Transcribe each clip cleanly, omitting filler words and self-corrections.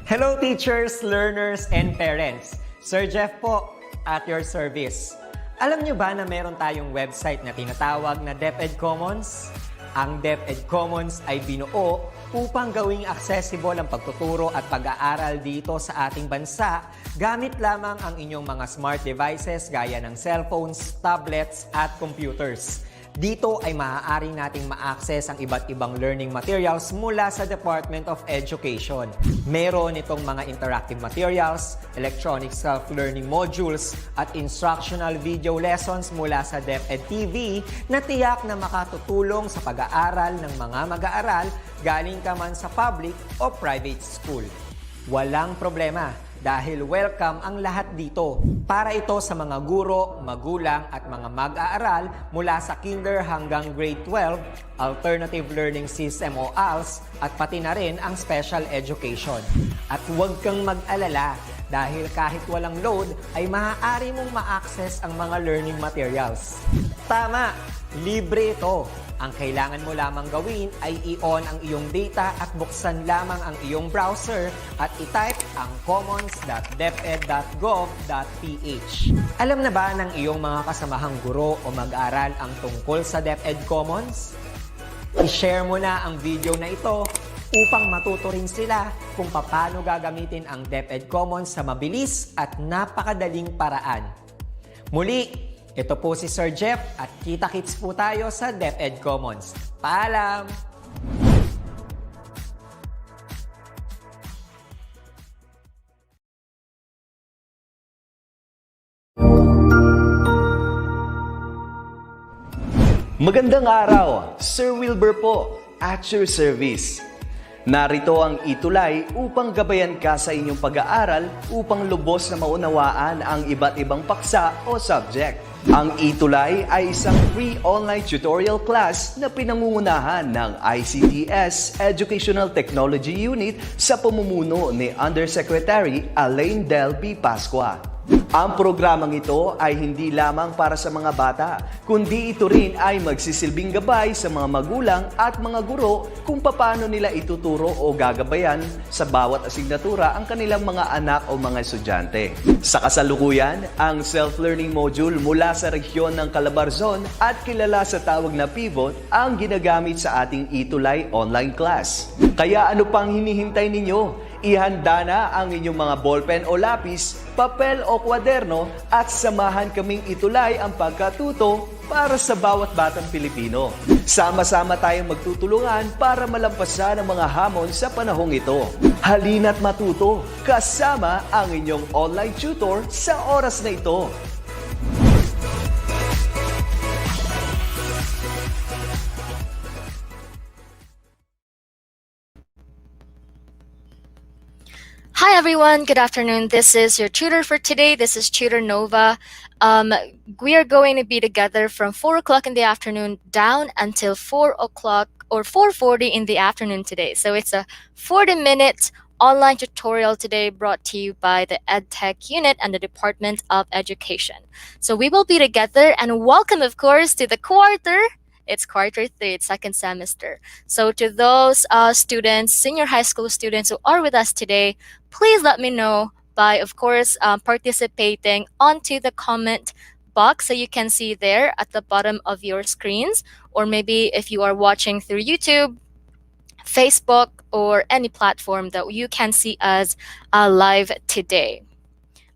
Hello teachers, learners, and parents. Sir Jeff po, at your service. Alam nyo ba na meron tayong website na tinatawag na DepEd Commons? Ang DepEd Commons ay binuo upang gawing accessible ang pagtuturo at pag-aaral dito sa ating bansa gamit lamang ang inyong mga smart devices gaya ng cellphones, tablets, at computers. Dito ay maaari nating ma-access ang iba't ibang learning materials mula sa Department of Education. Meron itong mga interactive materials, electronic self-learning modules, at instructional video lessons mula sa DepEd TV na tiyak na makatutulong sa pag-aaral ng mga mag-aaral galing ka man sa public o private school. Walang problema dahil welcome ang lahat dito. Para ito sa mga guro, magulang at mga mag-aaral mula sa kinder hanggang grade 12, alternative learning system o ALS, at pati na rin ang special education. At huwag kang mag-alala dahil kahit walang load ay maaari mong ma-access ang mga learning materials. Tama! Libre ito! Ang kailangan mo lamang gawin ay i-on ang iyong data at buksan lamang ang iyong browser at i-type ang commons.deped.gov.ph. Alam na ba ng iyong mga kasamahang guro o mag-aral ang tungkol sa DepEd Commons? I-share mo na ang video na ito upang matuto rin sila kung paano gagamitin ang DepEd Commons sa mabilis at napakadaling paraan. Muli, ito po si Sir Jeff at kita-kits po tayo sa DepEd Commons. Paalam! Magandang araw! Sir Wilbur po, at your service. Narito ang ETUlay upang gabayan ka sa inyong pag-aaral upang lubos na maunawaan ang iba't ibang paksa o subject. Ang ETUlay ay isang free online tutorial class na pinangungunahan ng ICT's Educational Technology Unit sa pamumuno ni Undersecretary Elaine Del B. Pascua. Ang programang ito ay hindi lamang para sa mga bata, kundi ito rin ay magsisilbing gabay sa mga magulang at mga guro kung paano nila ituturo o gagabayan sa bawat asignatura ang kanilang mga anak o mga estudyante. Sa kasalukuyan, ang self-learning module mula sa rehiyon ng Calabarzon at kilala sa tawag na pivot ang ginagamit sa ating ETUlay online class. Kaya ano pang hinihintay ninyo? Ihanda na ang inyong mga ballpen o lapis, papel o kwaderno at samahan kaming itulay ang pagkatuto para sa bawat batang Pilipino. Sama-sama tayong magtutulungan para malampasan ang mga hamon sa panahong ito. Halina't matuto kasama ang inyong online tutor sa oras na ito. Hi everyone, good afternoon. This is your tutor for today. This is Tutor Nova. We are going to be together from 4 o'clock in the afternoon down until 4 o'clock or 4:40 in the afternoon today. So it's a 40-minute online tutorial today brought to you by the Edtech Unit and the Department of Education. So we will be together and welcome, of course, to the quarter. It's quarter 3, it's second semester. So to those students, senior high school students who are with us today, please let me know by, of course, participating onto the comment box that you can see there at the bottom of your screens, or maybe if you are watching through YouTube, Facebook, or any platform that you can see us live today.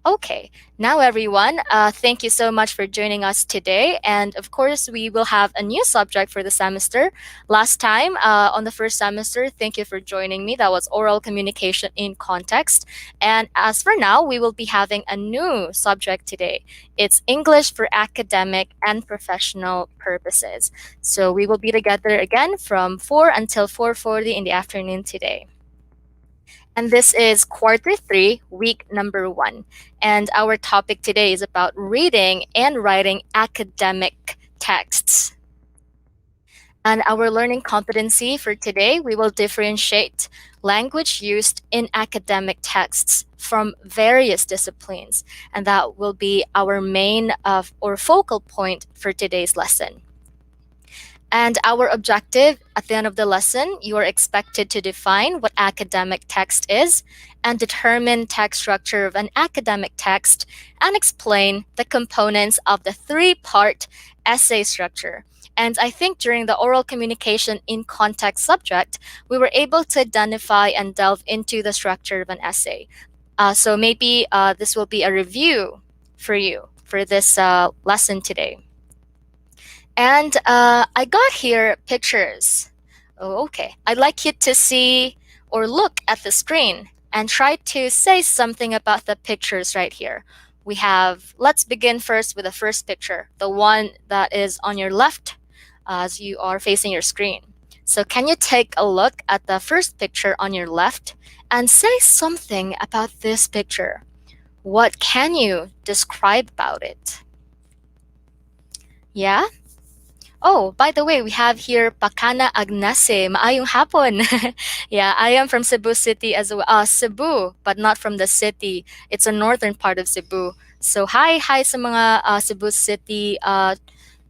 Okay, now everyone, thank you so much for joining us today. And of course, we will have a new subject for the semester. Last time on the first semester, thank you for joining me. That was oral communication in context. And as for now, we will be having a new subject today. It's English for academic and professional purposes. So we will be together again from 4 until 4:40 in the afternoon today. And this is quarter 3, week number 1. And our topic today is about reading and writing academic texts. And our learning competency for today, we will differentiate language used in academic texts from various disciplines. And that will be our main or focal point for today's lesson. And our objective at the end of the lesson, you are expected to define what academic text is and determine text structure of an academic text and explain the components of the three-part essay structure. And I think during the oral communication in context subject, we were able to identify and delve into the structure of an essay. So maybe this will be a review for you for this lesson today. And I got here pictures. Oh, okay. I'd like you to see or look at the screen and try to say something about the pictures right here. We have, let's begin first with the first picture, the one that is on your left as you are facing your screen. So can you take a look at the first picture on your left and say something about this picture? What can you describe about it? Yeah? Oh, by the way, we have here Pakana Agnese. Maayong hapon. Yeah, I am from Cebu City as well. Cebu, but not from the city. It's a northern part of Cebu. So hi sa mga Cebu City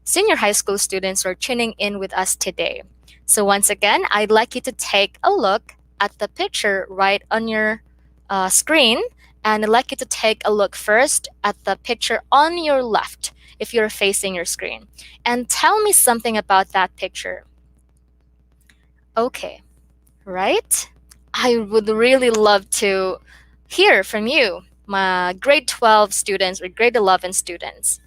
senior high school students who are tuning in with us today. So once again, I'd like you to take a look at the picture right on your screen. And I'd like you to take a look first at the picture on your left if you're facing your screen. And tell me something about that picture. Okay, right? I would really love to hear from you, my grade 12 students or grade 11 students.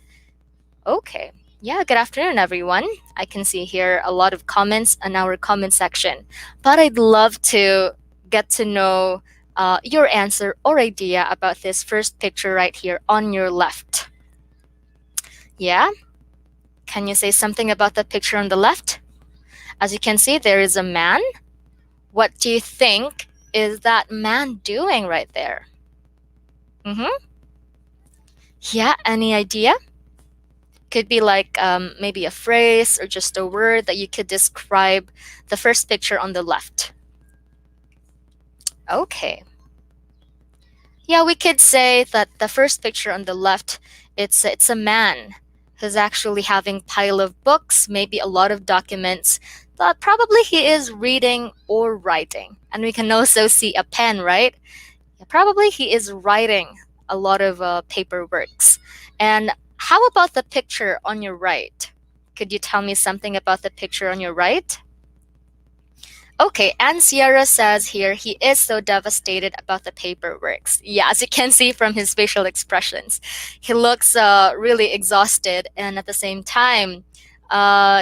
Okay, yeah, good afternoon, everyone. I can see here a lot of comments in our comment section, but I'd love to get to know your answer or idea about this first picture right here on your left. Yeah? Can you say something about the picture on the left? As you can see, there is a man. What do you think is that man doing right there? Yeah, any idea? Could be like maybe a phrase or just a word that you could describe the first picture on the left. Okay. Yeah, we could say that the first picture on the left, it's a man who's actually having pile of books, maybe a lot of documents that probably he is reading or writing. And we can also see a pen, right? Yeah, probably he is writing a lot of paperworks. And how about the picture on your right? Could you tell me something about the picture on your right? Okay, and Sierra says here he is so devastated about the paperworks. Yeah, as you can see from his facial expressions, he looks really exhausted, and at the same time,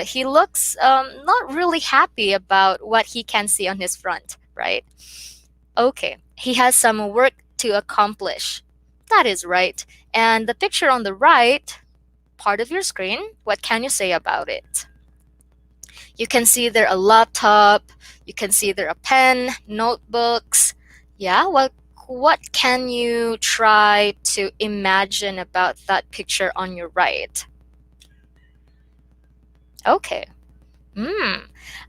he looks not really happy about what he can see on his front, right? Okay, he has some work to accomplish. That is right. And the picture on the right, part of your screen, what can you say about it? You can see there a laptop, you can see there a pen, notebooks. Yeah, what can you try to imagine about that picture on your right? Okay.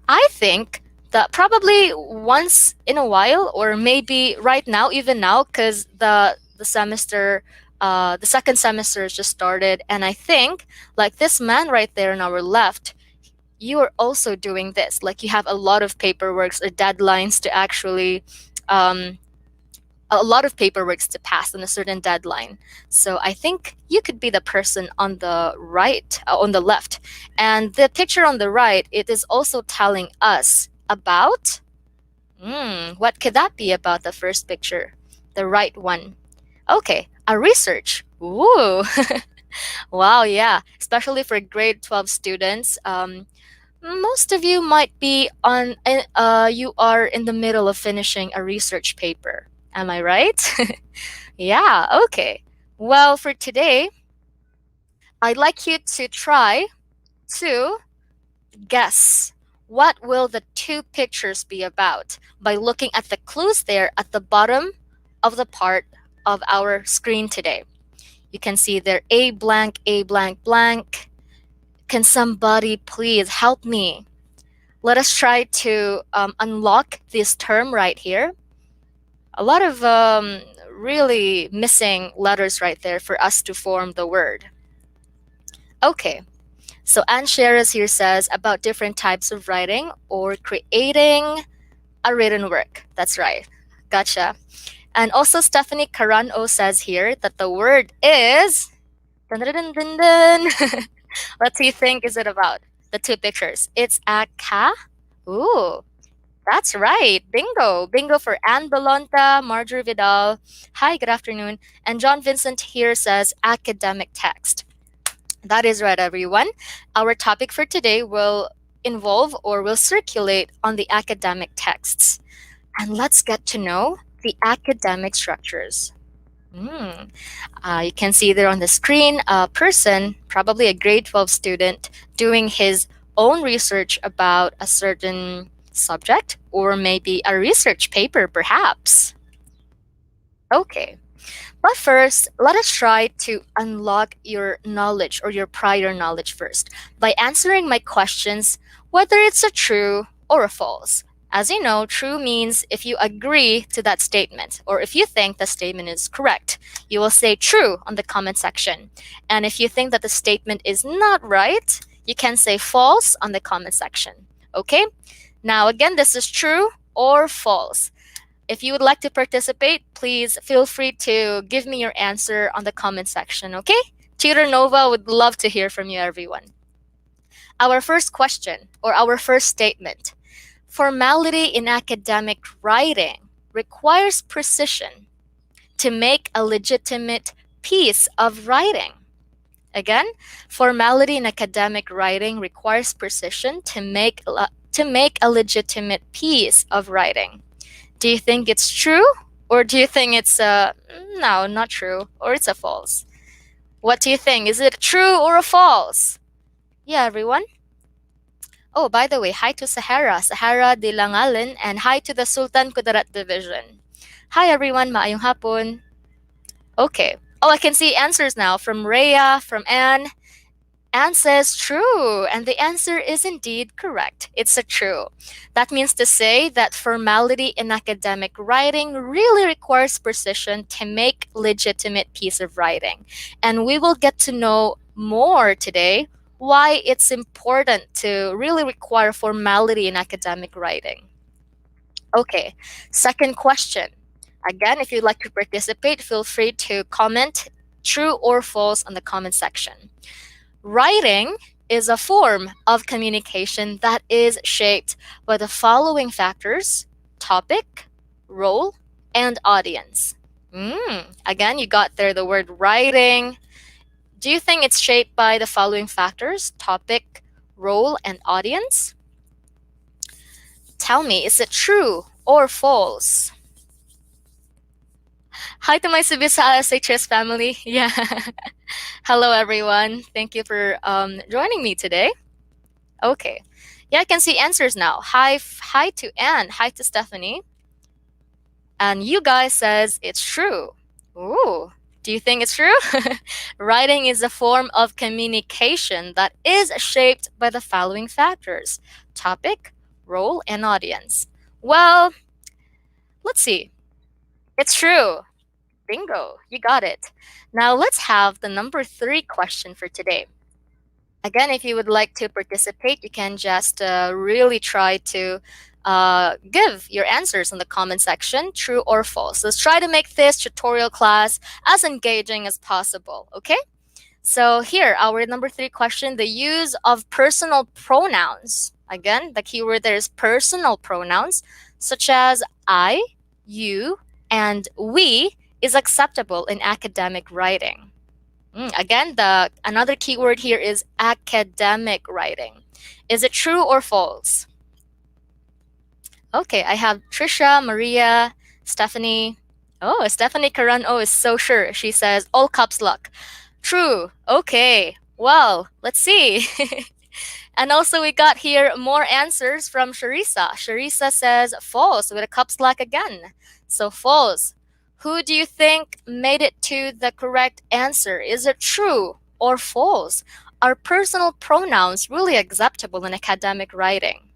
I think that probably once in a while, or maybe right now, even now, because the semester, the second semester has just started, and I think like this man right there on our left, you are also doing this. Like you have a lot of paperworks or deadlines to actually, a lot of paperworks to pass on a certain deadline. So I think you could be the person on the right, on the left. And the picture on the right, it is also telling us about, what could that be about the first picture? The right one. Okay, a research. Ooh. Wow, yeah. Especially for grade 12 students. Most of you might be you are in the middle of finishing a research paper. Am I right? Yeah, okay. Well, for today, I'd like you to try to guess what will the two pictures be about by looking at the clues there at the bottom of the part of our screen today. You can see there A blank, A blank, blank. Can somebody please help me? Let us try to unlock this term right here. A lot of really missing letters right there for us to form the word. Okay, So Anne Sheres here says about different types of writing or creating a written work. That's right. Gotcha. And also Stephanie Carano says here that the word is dun, dun, dun, dun, dun. What do you think is it about? The two pictures. It's a ka. Ooh, that's right. Bingo. Bingo for Anne Belonta, Marjorie Vidal. Hi, good afternoon. And John Vincent here says academic text. That is right, everyone. Our topic for today will involve or will circulate on the academic texts. And let's get to know the academic structures. You can see there on the screen a person, probably a grade 12 student, doing his own research about a certain subject or maybe a research paper, perhaps. Okay. But first, let us try to unlock your knowledge or your prior knowledge first by answering my questions, whether it's a true or a false. As you know, true means if you agree to that statement or if you think the statement is correct, you will say true on the comment section. And if you think that the statement is not right, you can say false on the comment section. Okay? Now, again, this is true or false. If you would like to participate, please feel free to give me your answer on the comment section, okay? Tutor Nova would love to hear from you, everyone. Our first question, or our first statement. Formality in academic writing requires precision to make a legitimate piece of writing. Again, formality in academic writing requires precision to make a legitimate piece of writing. Do you think it's true? Or do you think it's no, not true, or it's a false? What do you think? Is it true or a false? Yeah, everyone. Oh, by the way, hi to Sahara de Langalan, and hi to the Sultan Kudarat Division. Hi everyone, maayong hapon. Okay. Oh, I can see answers now from Rhea, from Anne. Anne says true, and the answer is indeed correct. It's a true. That means to say that formality in academic writing really requires precision to make legitimate piece of writing. And we will get to know more today why it's important to really require formality in academic writing. Okay, second question. Again, if you'd like to participate, feel free to comment true or false on the comment section. Writing is a form of communication that is shaped by the following factors: topic, role, and audience. Again, you got there the word writing. Do you think it's shaped by the following factors: topic, role, and audience? Tell me, is it true or false? Hi to my Subisa SHS family. Yeah. Hello, everyone. Thank you for joining me today. Okay. Yeah, I can see answers now. Hi to Anne. Hi to Stephanie. And you guys says it's true. Ooh. Do you think it's true? Writing is a form of communication that is shaped by the following factors: topic, role, and audience. Well, let's see. It's true. Bingo, you got it. Now let's have the number 3 question for today. Again, if you would like to participate, you can just really try to give your answers in the comment section, true or false. Let's try to make this tutorial class as engaging as possible, okay? So here, our number 3 question, the use of personal pronouns. Again, the keyword there is personal pronouns, such as I, you, and we is acceptable in academic writing. Again, another keyword here is academic writing. Is it true or false? Okay, I have Trisha, Maria, Stephanie. Oh, Stephanie Carano is so sure. She says, all caps lock. True. Okay. Well, let's see. And also we got here more answers from Sharissa. Sharissa says false with a caps lock again. So false. Who do you think made it to the correct answer? Is it true or false? Are personal pronouns really acceptable in academic writing?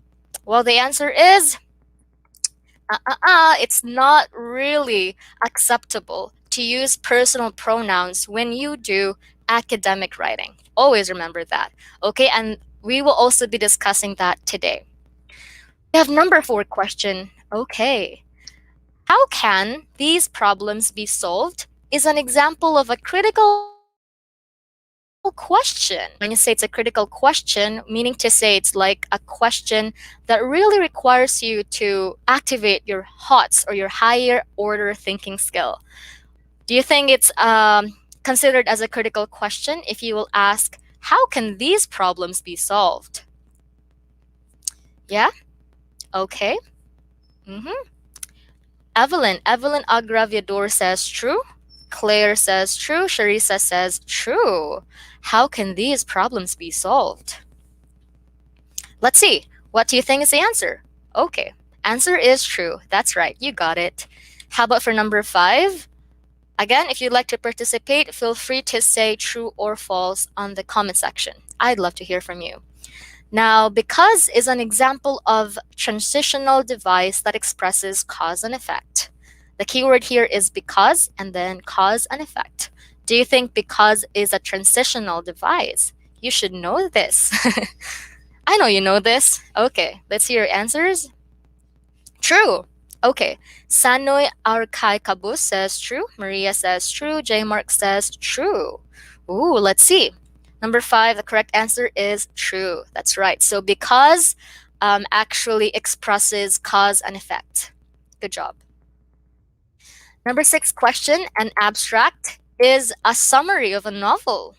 Well, the answer is it's not really acceptable to use personal pronouns when you do academic writing. Always remember that. Okay, and we will also be discussing that today. We have number 4 question. Okay. How can these problems be solved is an example of a critical question. When you say it's a critical question, meaning to say it's like a question that really requires you to activate your HOTS or your higher order thinking skill. Do you think it's considered as a critical question if you will ask, how can these problems be solved? Yeah? Okay. Evelyn Agraviador says true. Claire says true. Sharissa says true. How can these problems be solved? Let's see. What do you think is the answer? Okay. Answer is true. That's right. You got it. How about for number 5? Again, if you'd like to participate, feel free to say true or false on the comment section. I'd love to hear from you. Now, because is an example of transitional device that expresses cause and effect. The keyword here is because and then cause and effect. Do you think because is a transitional device? You should know this. I know you know this. Okay, let's hear your answers. True. Okay, Sanoy Arkay Kabus says true. Maria says true. J Mark says true. Ooh, let's see. Number 5, the correct answer is true. That's right. So because actually expresses cause and effect. Good job. Number 6 question, an abstract is a summary of a novel.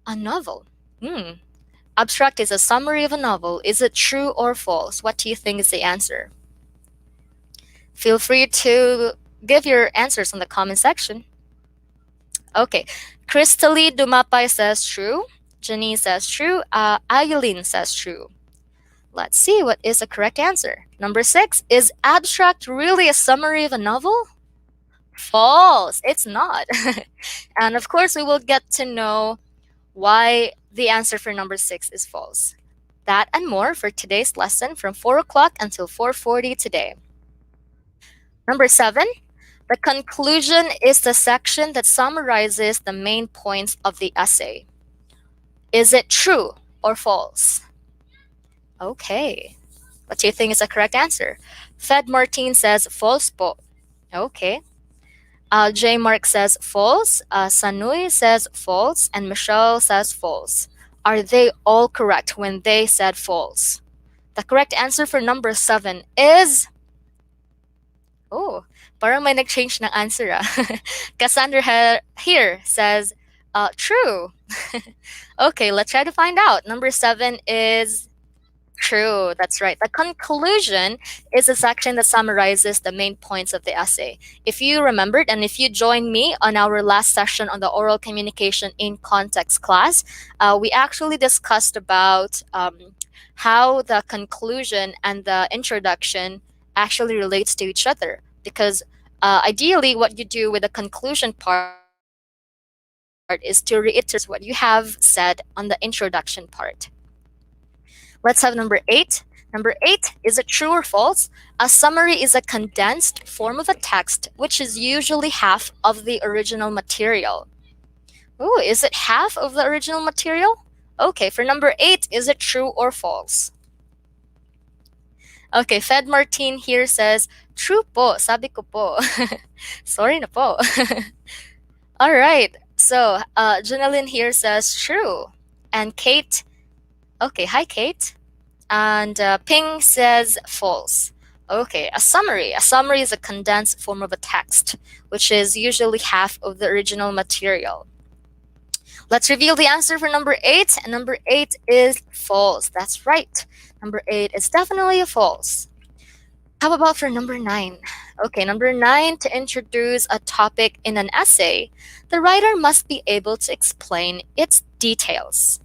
A novel. Abstract is a summary of a novel. Is it true or false? What do you think is the answer? Feel free to give your answers on the comment section. Okay, Crystalline Dumapay says true. Janine says true. Ayulin says true. Let's see what is the correct answer. Number 6, is abstract really a summary of a novel? False. It's not. And of course, we will get to know why the answer for number 6 is false. That and more for today's lesson from 4 o'clock until 4:40 today. Number 7, the conclusion is the section that summarizes the main points of the essay. Is it true or false? Okay. What do you think is the correct answer? Fed Martin says false po. Okay. J Mark says false. Sanui says false. And Michelle says false. Are they all correct when they said false? The correct answer for number 7 is... Oh, parang may nag-change ng answer. Cassandra here says true. Okay, let's try to find out. Number 7 is true. That's right. The conclusion is a section that summarizes the main points of the essay. If you remembered and if you joined me on our last session on the oral communication in context class, we actually discussed about how the conclusion and the introduction actually relates to each other, because ideally what you do with the conclusion part is to reiterate what you have said on the introduction part. Let's have number 8. Number 8, is it true or false? A summary is a condensed form of a text which is usually half of the original material. Ooh, is it half of the original material? Okay, for number 8, is it true or false? Okay, Fed Martin here says, true po, sabi ko po. Sorry na po. All right, so Janelle here says true. And Kate, okay, hi Kate. And Ping says false. Okay, a summary. A summary is a condensed form of a text, which is usually half of the original material. Let's reveal the answer for number 8. And number 8 is false. That's right. Number 8 is definitely a false. How about for number 9? Okay, number 9, to introduce a topic in an essay, the writer must be able to explain its details.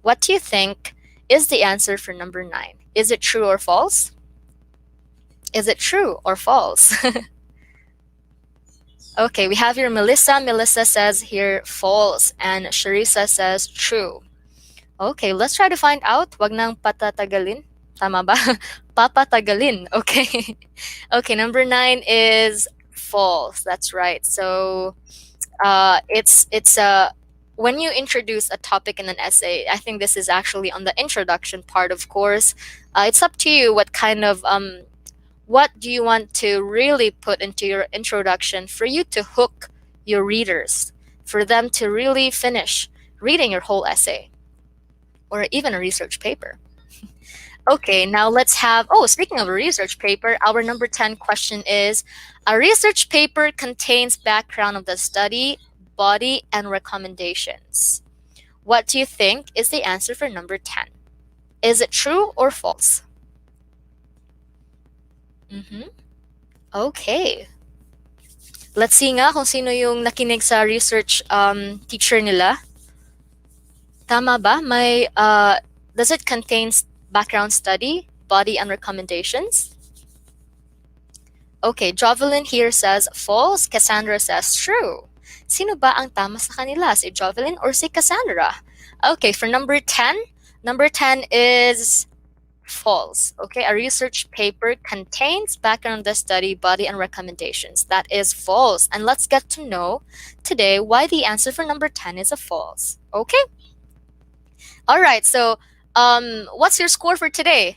What do you think is the answer for number 9? Is it true or false? Is it true or false? Okay, we have here Melissa. Melissa says here false, and Sharissa says true. Okay, let's try to find out. Wag nang patatagalin. Tama ba? Papatagalin. Okay. Okay, number 9 is false. That's right. So it's when you introduce a topic in an essay, I think this is actually on the introduction part, of course. It's up to you what kind of what do you want to really put into your introduction for you to hook your readers, for them to really finish reading your whole essay or even a research paper. Okay, now let's have, oh, speaking of a research paper, our number 10 question is, a research paper contains background of the study, body, and recommendations. What do you think is the answer for number 10? Is it true or false? Okay. Let's see nga kung sino yung nakinig sa research teacher nila. Tama ba? Does it contain background study, body, and recommendations? Okay, Jovelyn here says false. Cassandra says true. Sino ba ang tama sa kanila? Si Jovelyn or si Cassandra? Okay, for number 10 is false. Okay, a research paper contains background of the study, body, and recommendations. That is false. And let's get to know today why the answer for number 10 is a false. Okay? All right, so what's your score for today?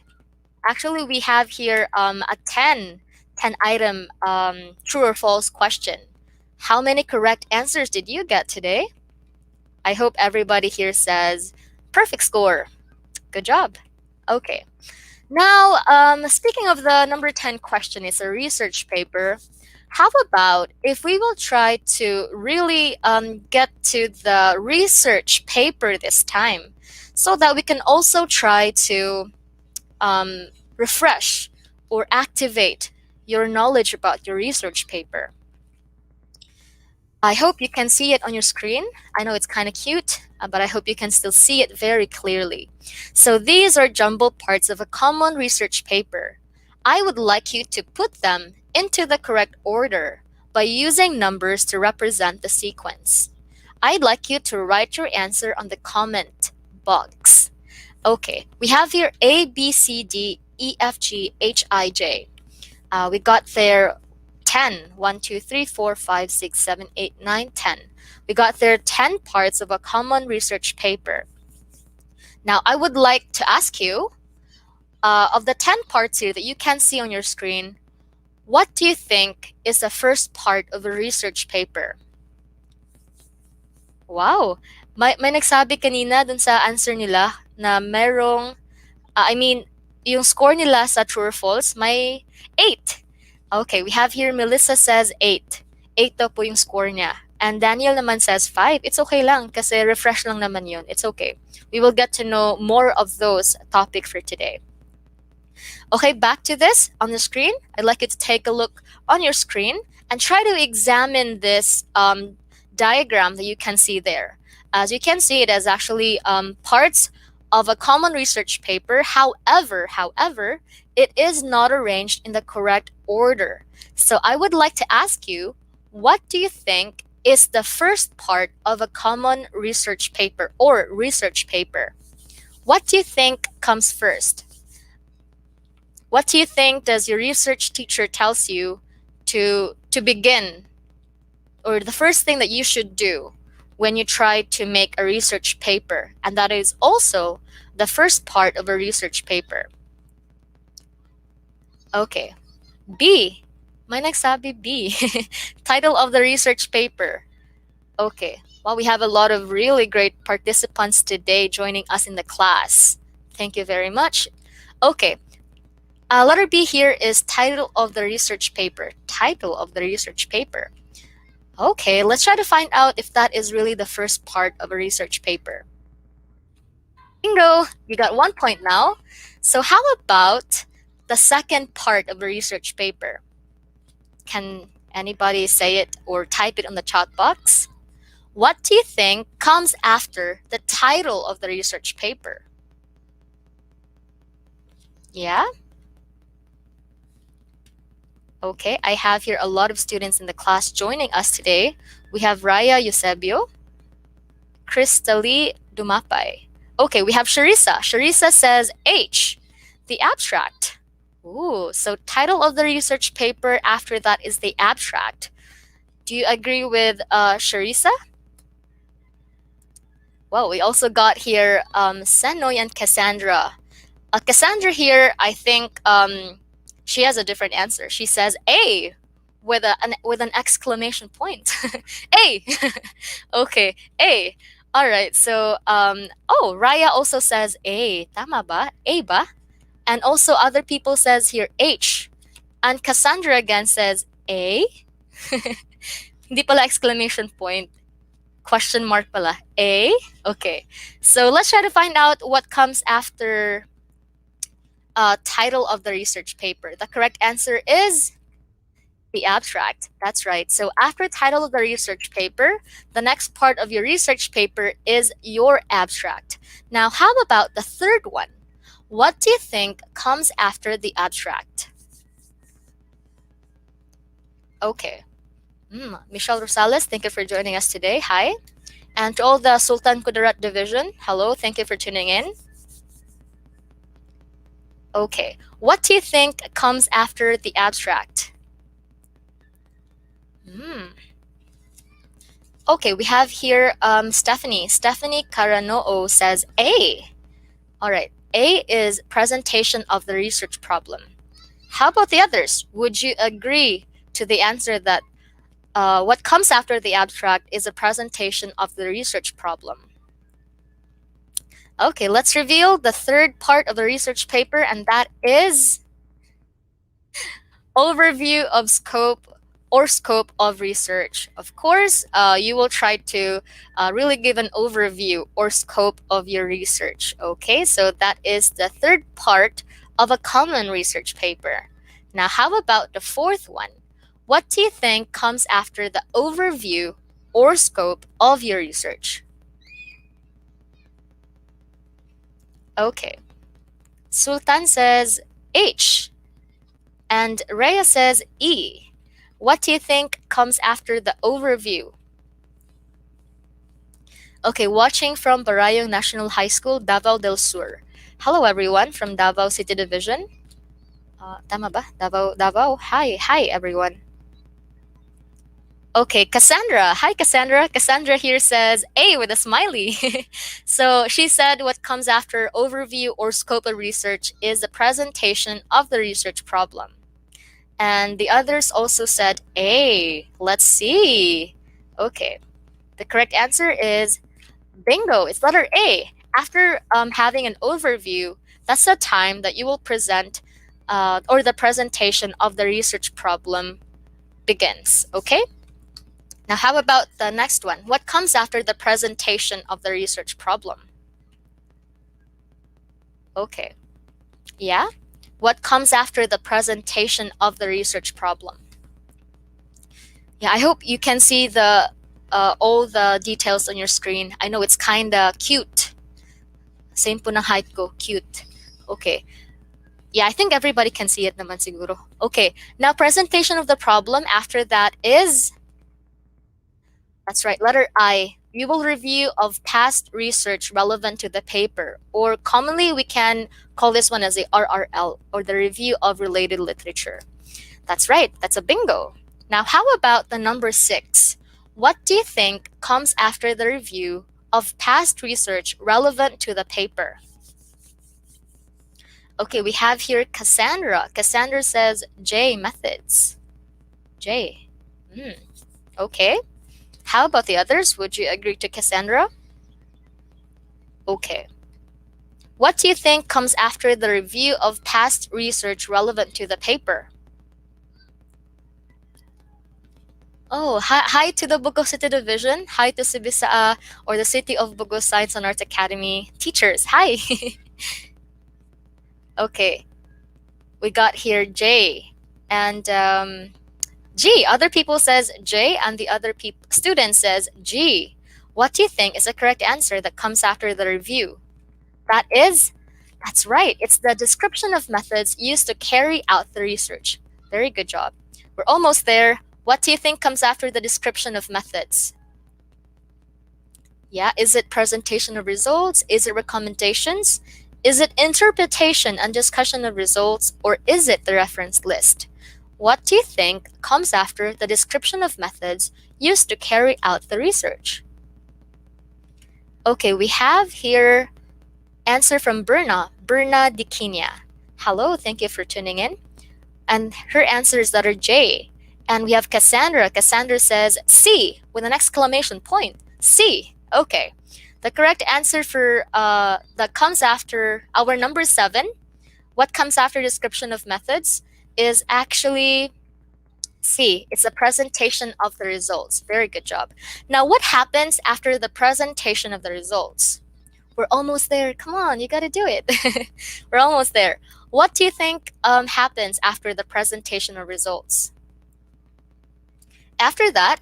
Actually, we have here a 10 item true or false question. How many correct answers did you get today? I hope everybody here says perfect score. Good job. Okay. Now, speaking of the number 10 question, it's a research paper. How about if we will try to really get to the research paper this time so that we can also try to refresh or activate your knowledge about your research paper. I hope you can see it on your screen. I know it's kind of cute, but I hope you can still see it very clearly. So these are jumbled parts of a common research paper. I would like you to put them into the correct order by using numbers to represent the sequence. I'd like you to write your answer on the comment box. Okay, we have here A, B, C, D, E, F, G, H, I, J. We got there 10. 1, 2, 3, 4, 5, 6, 7, 8, 9, 10. We got there 10 parts of a common research paper. Now, I would like to ask you, of the 10 parts here that you can see on your screen, what do you think is the first part of a research paper? Wow! May nagsabi kanina dun sa answer nila na merong, yung score nila sa true or false, may 8. Okay, we have here Melissa says 8. 8 daw po yung score niya. And Daniel naman says 5. It's okay lang kasi refresh lang naman yun. It's okay. We will get to know more of those topic for today. Okay, back to this on the screen. I'd like you to take a look on your screen and try to examine this diagram that you can see there. As you can see, it is actually parts of a common research paper. However, it is not arranged in the correct order. So I would like to ask you, what do you think is the first part of a common research paper or research paper? What do you think comes first? What do you think does your research teacher tells you to begin, or the first thing that you should do when you try to make a research paper? And that is also the first part of a research paper. Okay. B. May nagsabi B. Title of the research paper. Okay. Well, we have a lot of really great participants today joining us in the class. Thank you very much. Okay. Letter B here is title of the research paper. Title of the research paper. Okay, let's try to find out if that is really the first part of a research paper. Bingo! You got 1 point now. So how about the second part of a research paper? Can anybody say it or type it on the chat box? What do you think comes after the title of the research paper? Yeah? Okay, I have here a lot of students in the class joining us today. We have Raya Eusebio, Cristali Dumapay. Okay, we have Sharissa. Sharissa says H, the abstract. Ooh, so title of the research paper, after that is the abstract. Do you agree with Sharissa? Well, we also got here Senoy and Cassandra. Cassandra here, I think she has a different answer. She says A with an exclamation point. A. Okay, A. All right. So oh, Raya also says A. Tama ba? A ba? And also other people says here H. And Cassandra again says A. Hindi pala exclamation point. Question mark pala. A? Okay. So let's try to find out what comes after title of the research paper. The correct answer is the abstract. That's right. So after title of the research paper, the next part of your research paper is your abstract. Now, how about the third one? What do you think comes after the abstract? Okay. Michelle Rosales, thank you for joining us today. Hi. And to all the Sultan Kudarat division, hello, thank you for tuning in. Okay. What do you think comes after the abstract? Okay, we have here Stephanie. Stephanie Caranoo says A. All right. A is presentation of the research problem. How about the others? Would you agree to the answer that what comes after the abstract is a presentation of the research problem? Okay, let's reveal the third part of the research paper, and that is overview of scope of research. Of course, you will try to really give an overview or scope of your research. Okay, so that is the third part of a common research paper. Now, how about the fourth one? What do you think comes after the overview or scope of your research? Okay. Sultan says H. And Rhea says E. What do you think comes after the overview? Okay, watching from Barayong National High School, Davao del Sur. Hello everyone from Davao City Division. Tama ba? Davao. Hi everyone. Okay, Cassandra. Hi, Cassandra. Cassandra here says A with a smiley. So she said what comes after overview or scope of research is the presentation of the research problem. And the others also said A. Let's see. Okay, the correct answer is bingo. It's letter A. After having an overview, that's the time that you will present or the presentation of the research problem begins. Okay? Now, how about the next one? What comes after the presentation of the research problem? Okay. Yeah? What comes after the presentation of the research problem? Yeah, I hope you can see the all the details on your screen. I know it's kind of cute. Same po ng height ko, cute. Okay. Yeah, I think everybody can see it naman siguro. Okay, now presentation of the problem after that is... That's right, letter I. We will review of past research relevant to the paper, or commonly we can call this one as a RRL, or the review of related literature. That's right, that's a bingo. Now, how about the number 6? What do you think comes after the review of past research relevant to the paper? Okay, we have here Cassandra. Cassandra says J, methods. J. Okay. How about the others? Would you agree to Cassandra? Okay. What do you think comes after the review of past research relevant to the paper? Oh, hi to the Bugos City Division. Hi to Sibisaa, or the City of Bugos Science and Arts Academy teachers. Hi. Okay. We got here J. And G. Other people says J, and the other student says G. What do you think is the correct answer that comes after the review? That's right. It's the description of methods used to carry out the research. Very good job. We're almost there. What do you think comes after the description of methods? Yeah, is it presentation of results? Is it recommendations? Is it interpretation and discussion of results? Or is it the reference list? What do you think comes after the description of methods used to carry out the research? Okay, we have here answer from Berna Dikinia. Hello, thank you for tuning in. And her answer is letter J. And we have Cassandra. Cassandra says C with an exclamation point. C. Okay. The correct answer for that comes after our number 7, what comes after description of methods, is actually C. It's a presentation of the results. Very good job. Now, what happens after the presentation of the results? We're almost there. Come on, you got to do it. We're almost there. What do you think happens after the presentation of results? After that,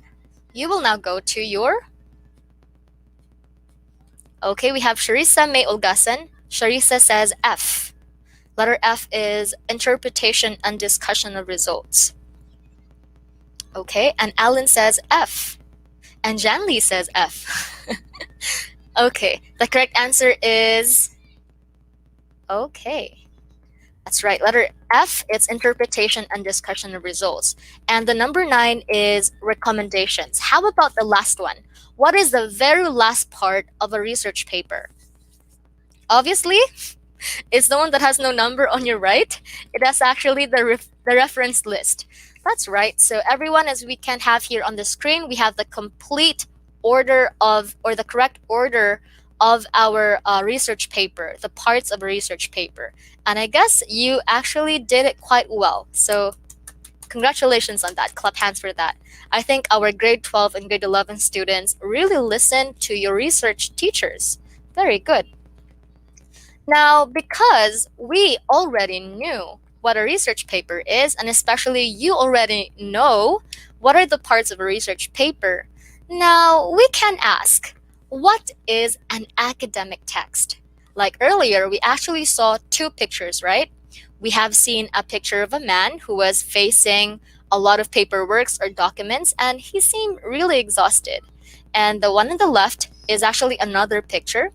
you will now go to your... Okay, we have Sharissa May Ulgasan. Sharissa says F. Letter F is interpretation and discussion of results. Okay, and Alan says F. And Janly says F. Okay, the correct answer is... Okay. That's right. Letter F, it's interpretation and discussion of results. And the number 9 is recommendations. How about the last one? What is the very last part of a research paper? Obviously, it's the one that has no number on your right. It has actually the reference list. That's right. So everyone, as we can have here on the screen, we have the complete order of, or the correct order of our research paper, the parts of a research paper. And I guess you actually did it quite well. So congratulations on that. Clap hands for that. I think our grade 12 and grade 11 students really listened to your research teachers. Very good. Now, because we already knew what a research paper is, and especially you already know what are the parts of a research paper, now we can ask, what is an academic text? Like earlier, we actually saw 2 pictures, right? We have seen a picture of a man who was facing a lot of paperworks or documents, and he seemed really exhausted. And the one on the left is actually another picture.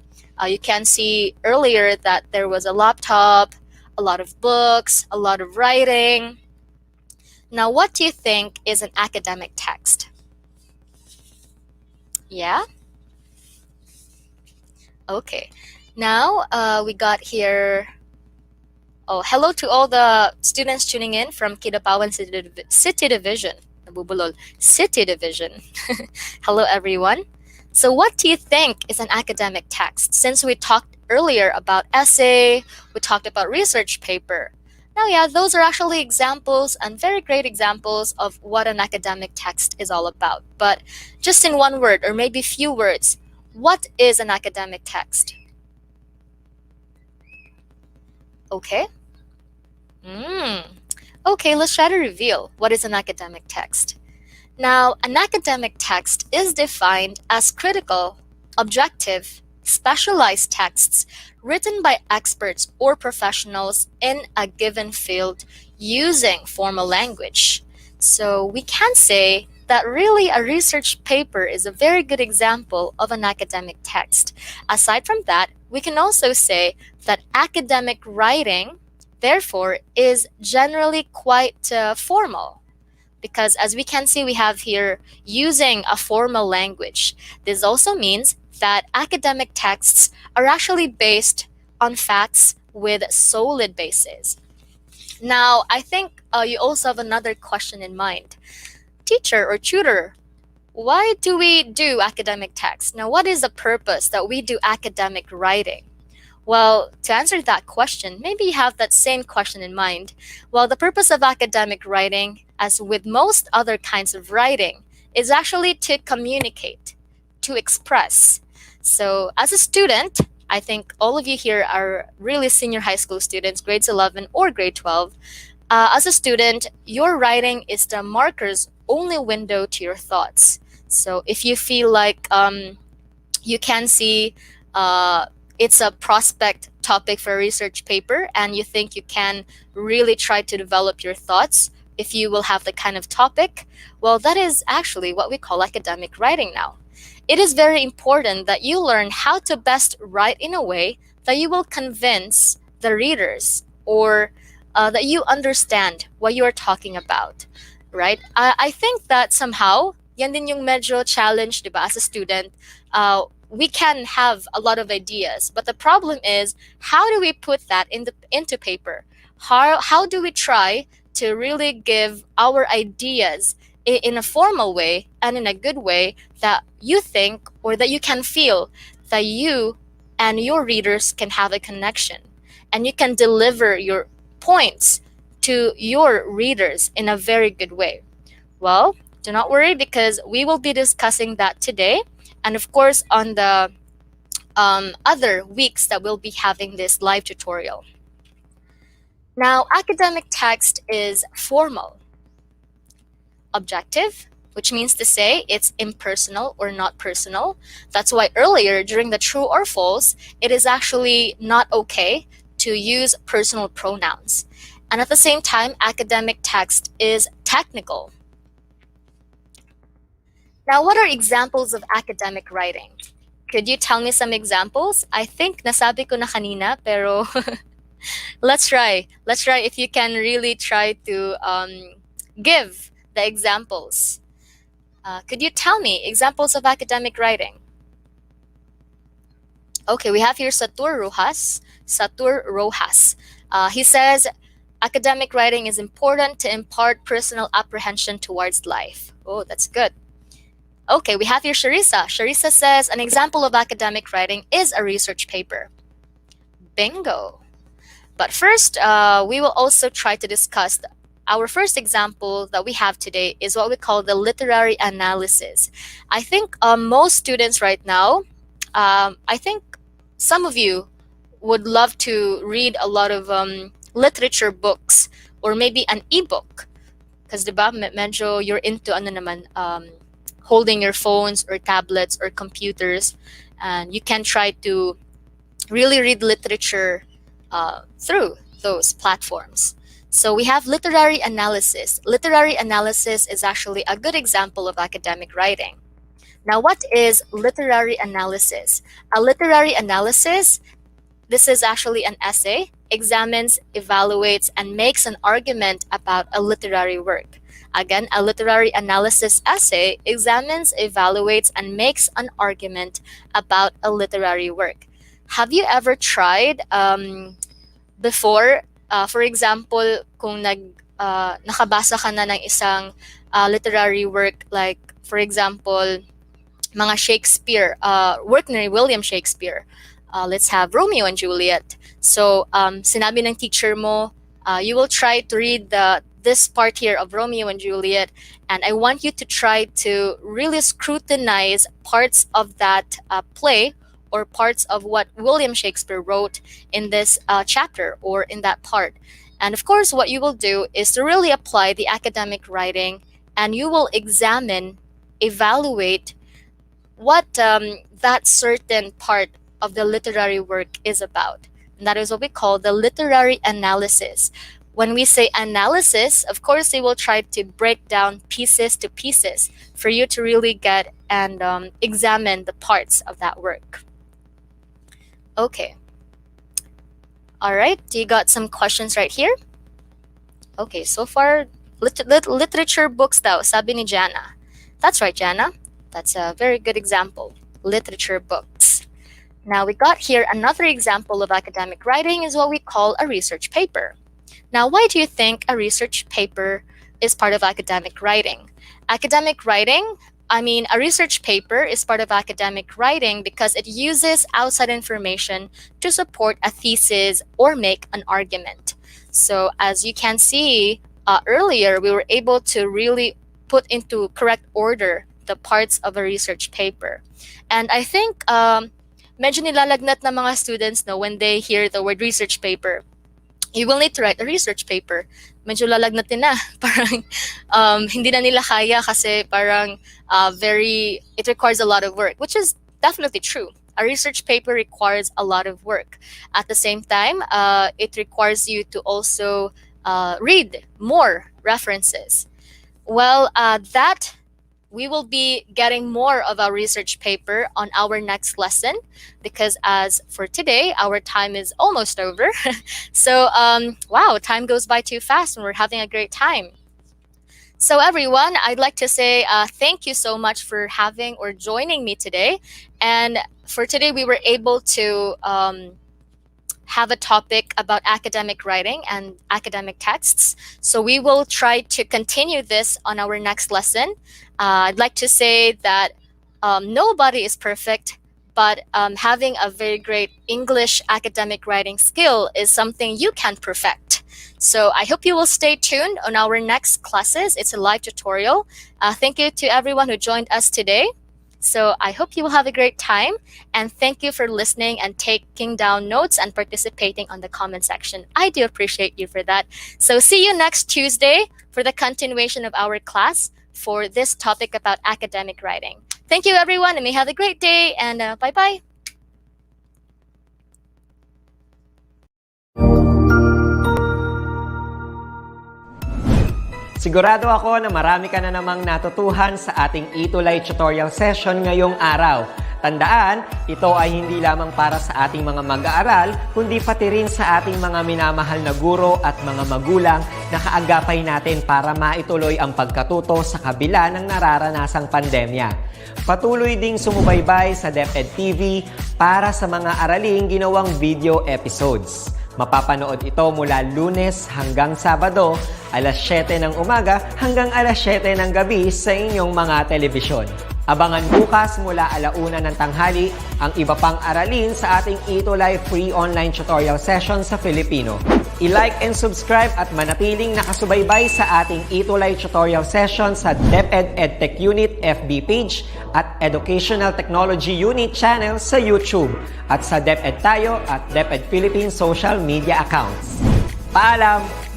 You can see earlier that there was a laptop, a lot of books, a lot of writing. Now, what do you think is an academic text? Yeah? Okay. Now, we got here... Oh, hello to all the students tuning in from Kidapawan City Division. Nabubulol. City Division. Hello, everyone. So what do you think is an academic text? Since we talked earlier about essay, we talked about research paper. Now, yeah, those are actually examples and very great examples of what an academic text is all about. But just in one word, or maybe few words, what is an academic text? Okay. Okay, let's try to reveal what is an academic text. Now, an academic text is defined as critical, objective, specialized texts written by experts or professionals in a given field using formal language. So we can say that really a research paper is a very good example of an academic text. Aside from that, we can also say that academic writing, therefore, is generally quite formal. Because as we can see, we have here using a formal language. This also means that academic texts are actually based on facts with solid bases. Now, I think you also have another question in mind. Teacher or tutor, why do we do academic text? Now, what is the purpose that we do academic writing? Well, to answer that question, maybe you have that same question in mind. Well, the purpose of academic writing, as with most other kinds of writing, is actually to communicate, to express. So as a student, I think all of you here are really senior high school students, grades 11 or grade 12. As a student, your writing is the marker's only window to your thoughts. So if you feel like you can see it's a prospect topic for a research paper and you think you can really try to develop your thoughts if you will have the kind of topic, well, that is actually what we call academic writing now. It is very important that you learn how to best write in a way that you will convince the readers or that you understand what you are talking about, right? I think that somehow, yan din yung medyo challenge, di ba, as a student, we can have a lot of ideas, but the problem is, how do we put that into paper? How do we try to really give our ideas in a formal way and in a good way that you think or that you can feel that you and your readers can have a connection and you can deliver your points to your readers in a very good way? Well, do not worry, because we will be discussing that today, and of course on the other weeks that we'll be having this live tutorial. Now, academic text is formal, objective, which means to say it's impersonal or not personal. That's why earlier during the true or false, it is actually not okay to use personal pronouns. And at the same time, academic text is technical. Now, what are examples of academic writing? Could you tell me some examples? I think nasabi ko na kanina, pero let's try. Let's try if you can really try to give the examples. Could you tell me examples of academic writing? Okay, we have here Satur Rojas. Satur Rojas. He says, academic writing is important to impart personal apprehension towards life. Oh, that's good. Okay, we have here Sharissa. Sharissa says, an example of academic writing is a research paper. Bingo. But first, we will also try to discuss our first example that we have today is what we call the literary analysis. I think most students right now, I think some of you would love to read a lot of literature books or maybe an ebook. Because diba, medyo you're into ano naman, holding your phones or tablets or computers, and you can try to really read literature through those platforms. So we have literary analysis. Literary analysis is actually a good example of academic writing. Now, what is literary analysis? A literary analysis, this is actually an essay, examines, evaluates, and makes an argument about a literary work. Again, a literary analysis essay examines, evaluates, and makes an argument about a literary work. Have you ever tried before, for example, kung nakabasa ka na ng isang literary work, like for example, mga Shakespeare, work ni William Shakespeare. Let's have Romeo and Juliet. So sinabi ng teacher mo, you will try to read this part here of Romeo and Juliet, and I want you to try to really scrutinize parts of that play or parts of what William Shakespeare wrote in this chapter or in that part. And of course, what you will do is to really apply the academic writing, and you will examine, evaluate what that certain part of the literary work is about. And that is what we call the literary analysis. When we say analysis, of course, they will try to break down pieces to pieces for you to really get and examine the parts of that work. Okay. All right, you got some questions right here? Okay, so far, literature books daw, sabi ni Jana. That's right, Jana. That's a very good example, literature books. Now we got here another example of academic writing is what we call a research paper. Now, why do you think a research paper is part of academic writing? A research paper is part of academic writing because it uses outside information to support a thesis or make an argument. So as you can see earlier, we were able to really put into correct order the parts of a research paper. And I think medyo nilalagnat na mga students when they hear the word research paper. You will need to write a research paper. Medyo lalagnatin na. Parang hindi na nila kaya kasi parang it requires a lot of work, which is definitely true. A research paper requires a lot of work. At the same time, it requires you to also read more references. Well, that we will be getting more of our research paper on our next lesson because as for today, our time is almost over. So, wow, time goes by too fast and we're having a great time. So everyone, I'd like to say thank you so much for having or joining me today. And for today, we were able to have a topic about academic writing and academic texts. So we will try to continue this on our next lesson. I'd like to say that nobody is perfect, but having a very great English academic writing skill is something you can perfect. So I hope you will stay tuned on our next classes. It's a live tutorial. Thank you to everyone who joined us today. So I hope you will have a great time, and thank you for listening and taking down notes and participating on the comment section. I do appreciate you for that. So see you next Tuesday for the continuation of our class for this topic about academic writing. Thank you everyone, and may have a great day, and bye-bye. Sigurado ako na marami ka na namang natutuhan sa ating ETUlay tutorial session ngayong araw. Tandaan, ito ay hindi lamang para sa ating mga mag-aaral, kundi pati rin sa ating mga minamahal na guro at mga magulang na kaagapay natin para maituloy ang pagkatuto sa kabila ng nararanasang pandemya. Patuloy ding sumubaybay sa DepEd TV para sa mga araling ginawang video episodes. Mapapanood ito mula Lunes hanggang Sabado, alas 7 ng umaga hanggang alas 7 ng gabi sa inyong mga telebisyon. Abangan bukas mula 1:00 ng tanghali ang iba pang aralin sa ating ETUlay free online tutorial session sa Filipino. I-like and subscribe at manatiling nakasubaybay sa ating ETUlay tutorial session sa DepEd Edtech Unit FB page at Educational Technology Unit channel sa YouTube at sa DepEd Tayo at DepEd Philippines social media accounts. Paalam!